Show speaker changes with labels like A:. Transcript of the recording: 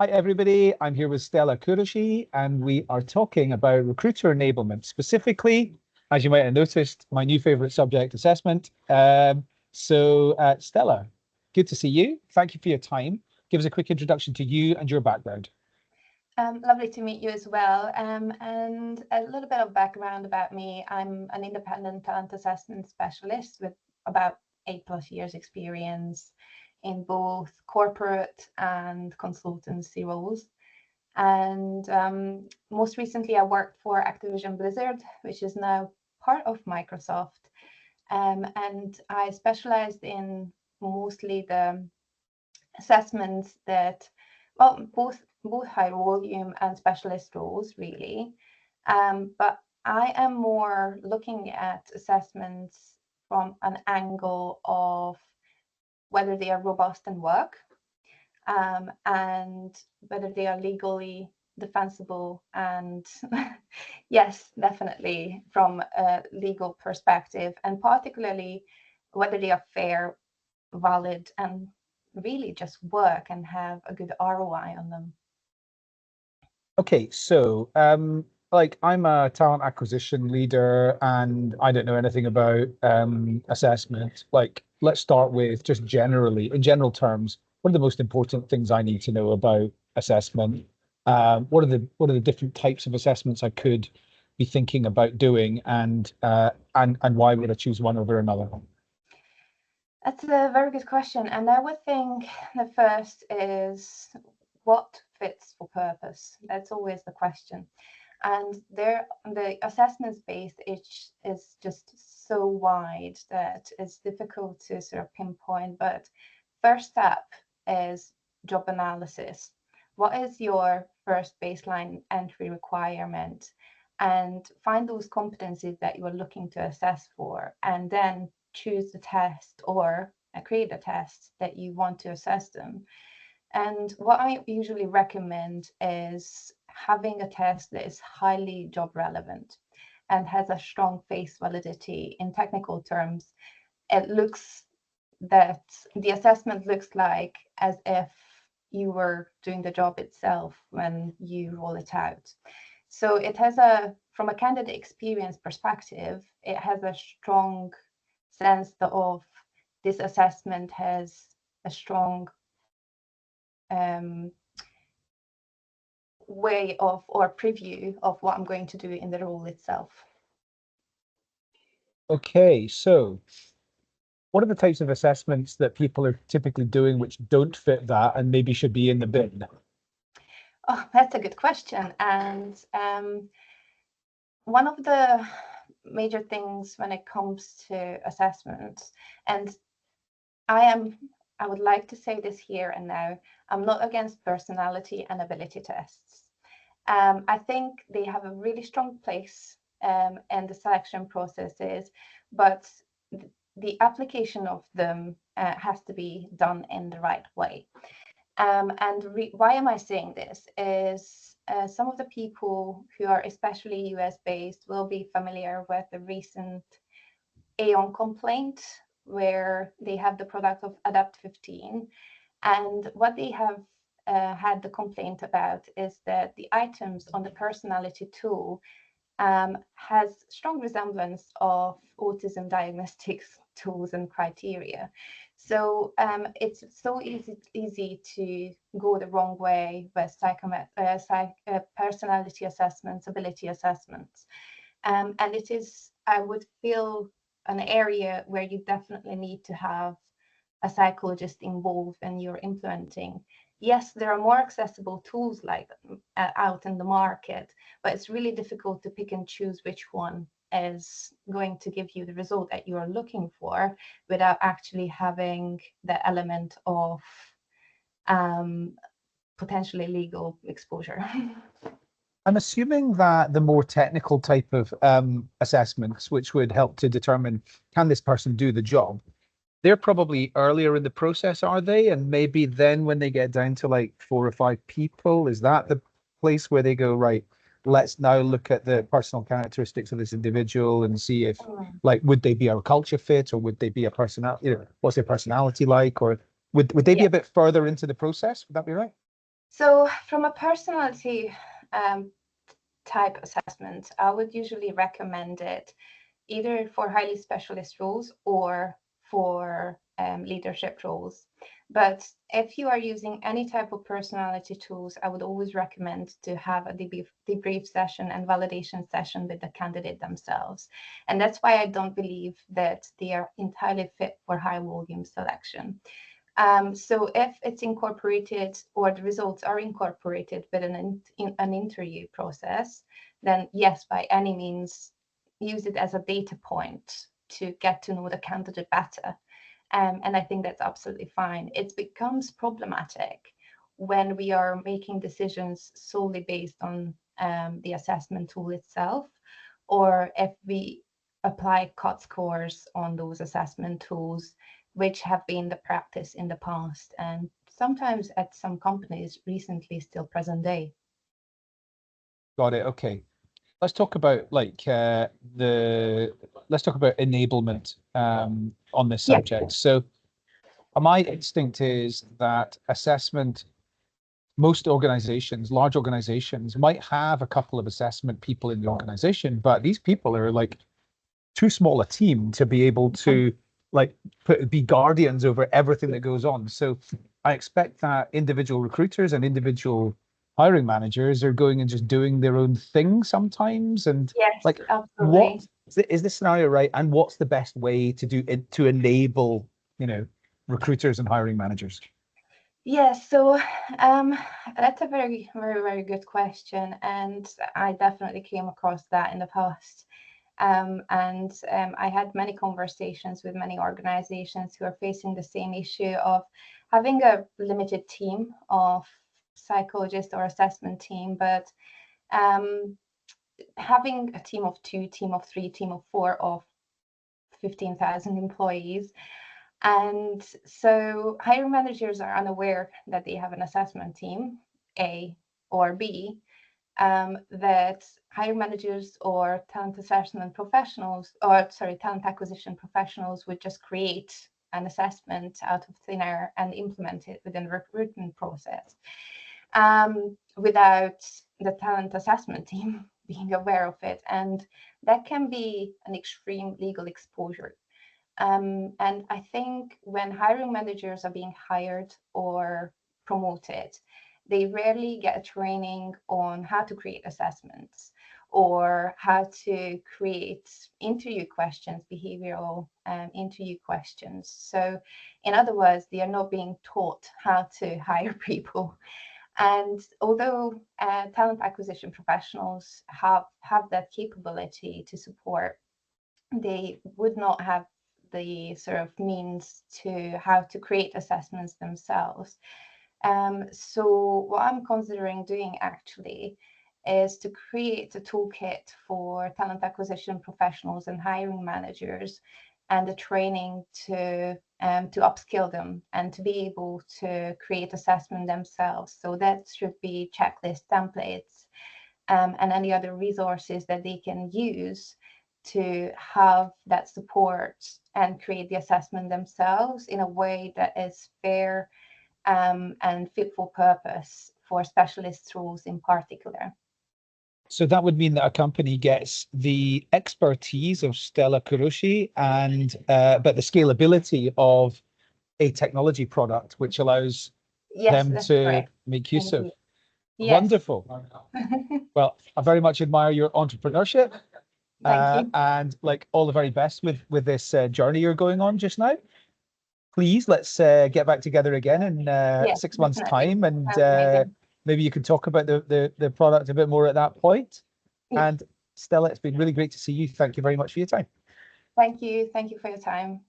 A: Hi, everybody. I'm here with Stella Korosi, and we are talking about recruiter enablement. Specifically, as you might have noticed, my new favorite subject, assessment. Stella, good to see you. Thank you for your time. Give us a quick introduction to you and your background.
B: Lovely to meet you as well. And a little bit of background about me. I'm an independent talent assessment specialist with about 8+ years experience in both corporate and consultancy roles. And most recently, I worked for Activision Blizzard, which is now part of Microsoft. And I specialized in mostly the assessments that, well, both high volume and specialist roles, really. But I am more looking at assessments from an angle of whether they are robust in work, and whether they are legally defensible, and yes, definitely from a legal perspective, and particularly whether they are fair, valid, and really just work and have a good ROI on them.
A: Okay, like I'm a talent acquisition leader and I don't know anything about assessment. Like, let's start with just generally, in general terms, what are the most important things I need to know about assessment? What are the different types of assessments I could be thinking about doing, and why would I choose one over another?
B: That's a very good question. And I would think the first is what fits for purpose. That's always the question. And the assessment space is just so wide that it's difficult to sort of pinpoint. But first step is job analysis. What is your first baseline entry requirement? And find those competencies that you are looking to assess for, and then choose the test or create a test that you want to assess them. And what I usually recommend is having a test that is highly job relevant and has a strong face validity. In technical terms, it looks that the assessment looks like as if you were doing the job itself when you roll it out. So it has from a candidate experience perspective, it has a strong sense of this assessment has a strong way of or preview of what I'm going to do in the role itself.
A: Okay, so what are the types of assessments that people are typically doing which don't fit that and maybe should be in the bin?
B: Oh, that's a good question. And one of the major things when it comes to assessments, and I would like to say this here and now, I'm not against personality and ability tests. I think they have a really strong place in the selection processes, but the application of them has to be done in the right way. Why am I saying this is some of the people who are especially US based will be familiar with the recent Aon complaint where they have the product of Adapt 15. And what they have had the complaint about is that the items on the personality tool has strong resemblance of autism diagnostics tools and criteria. So it's so easy to go the wrong way with personality assessments, ability assessments. And it is, I would feel, an area where you definitely need to have a psychologist involved when you're implementing. Yes, there are more accessible tools like out in the market, but it's really difficult to pick and choose which one is going to give you the result that you are looking for without actually having the element of potentially legal exposure.
A: I'm assuming that the more technical type of assessments, which would help to determine can this person do the job, they're probably earlier in the process, are they? And maybe then when they get down to like 4 or 5 people, is that the place where they go, right, let's now look at the personal characteristics of this individual and see if, like, would they be a culture fit, or would they be a personality, what's their personality like? Or would they be
B: Yeah.
A: a bit further into the process? Would that be right?
B: So from a personality type assessment, I would usually recommend it either for highly specialist roles or for leadership roles. But if you are using any type of personality tools, I would always recommend to have a debrief session and validation session with the candidate themselves. And that's why I don't believe that they are entirely fit for high volume selection. So if it's incorporated or the results are incorporated within an interview process, then yes, by any means, use it as a data point to get to know the candidate better. And I think that's absolutely fine. It becomes problematic when we are making decisions solely based on the assessment tool itself, or if we apply cut scores on those assessment tools, which have been the practice in the past and sometimes at some companies recently still present day.
A: Got it. Okay. Let's talk about let's talk about enablement on this
B: Yeah.
A: subject. So my instinct is that assessment, most organizations, large organizations, might have a couple of assessment people in the organization, but these people are like too small a team to be able to be guardians over everything that goes on. So I expect that individual recruiters and individual hiring managers are going and just doing their own thing sometimes. And
B: Yes,
A: like,
B: absolutely.
A: what is this scenario right? And what's the best way to do it to enable, recruiters and hiring managers?
B: Yes, so that's a very, very, very good question. And I definitely came across that in the past. I had many conversations with many organizations who are facing the same issue of having a limited team of psychologists or assessment team, but um, having a team of two, team of three, team of four of 15,000 employees. And so hiring managers are unaware that they have an assessment team, A or B, that hiring managers or talent assessment professionals, or sorry, talent acquisition professionals would just create an assessment out of thin air and implement it within the recruitment process without the talent assessment team being aware of it. And that can be an extreme legal exposure. And I think when hiring managers are being hired or promoted, they rarely get a training on how to create assessments or how to create interview questions, behavioral interview questions. So, in other words, they are not being taught how to hire people. And although talent acquisition professionals have that capability to support, they would not have the sort of means to how to create assessments themselves. So what I'm considering doing actually is to create a toolkit for talent acquisition professionals and hiring managers and the training to upskill them and to be able to create assessment themselves. So that should be checklist templates and any other resources that they can use to have that support and create the assessment themselves in a way that is fair and fit for purpose for specialist roles in particular.
A: So that would mean that a company gets the expertise of Stella Korosi and but the scalability of a technology product which allows
B: Yes,
A: them
B: that's
A: to
B: correct.
A: make use of.
B: Indeed. Yes.
A: Wonderful. Well, I very much admire your entrepreneurship
B: Thank you.
A: and like all the very best with this journey you're going on just now. Please let's get back together again in
B: Yes,
A: 6 months'
B: definitely.
A: time, and
B: Sounds amazing.
A: maybe you can talk about the product a bit more at that point.
B: Yeah.
A: And Stella, it's been really great to see you. Thank you very much for your time.
B: Thank you. Thank you for your time.